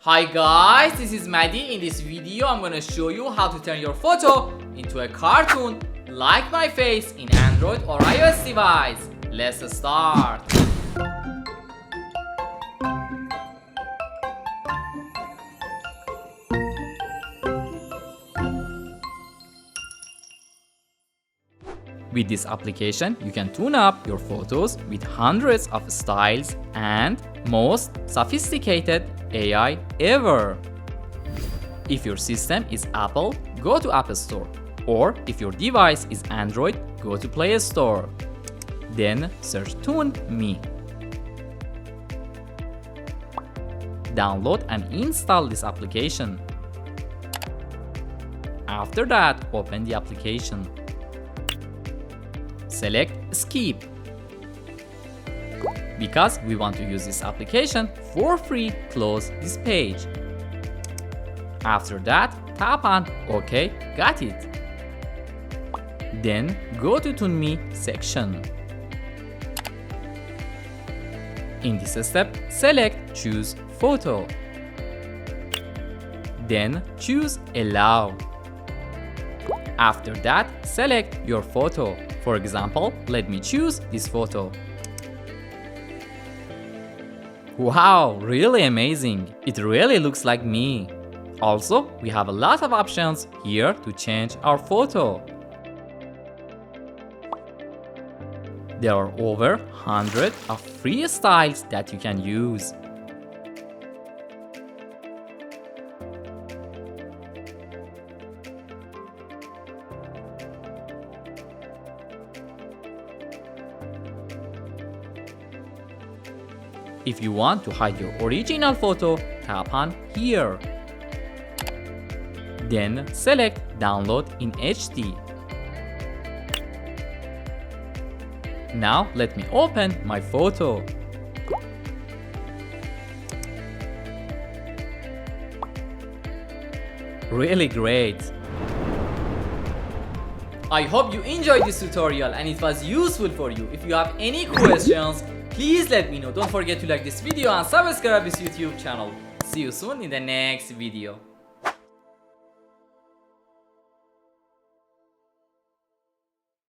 Hi guys, this is Madi. In this video, I'm gonna show you how to turn your photo into a cartoon like my face in Android or iOS device. Let's start. With this application, you can tune up your photos with hundreds of styles and most sophisticated AI ever. If your system is Apple, go to App Store, or if your device is Android, go to Play Store. Then search ToonMe. Download and install this application. After that, open the application. Select Skip. Because we want to use this application for free, close this page. After that, tap on OK, got it. Then go to ToonMe section. In this step, select Choose Photo. Then choose Allow. After that, select your photo. For example, let me choose this photo. Wow, really amazing! It really looks like me. Also, we have a lot of options here to change our photo. There are over 100 of free styles that you can use. If you want to hide your original photo, tap on here. Then select Download in HD. Now let me open my photo. Really great! I hope you enjoyed this tutorial and it was useful for you. If you have any questions, please let me know. Don't forget to like this video and subscribe this YouTube channel. See you soon in the next video.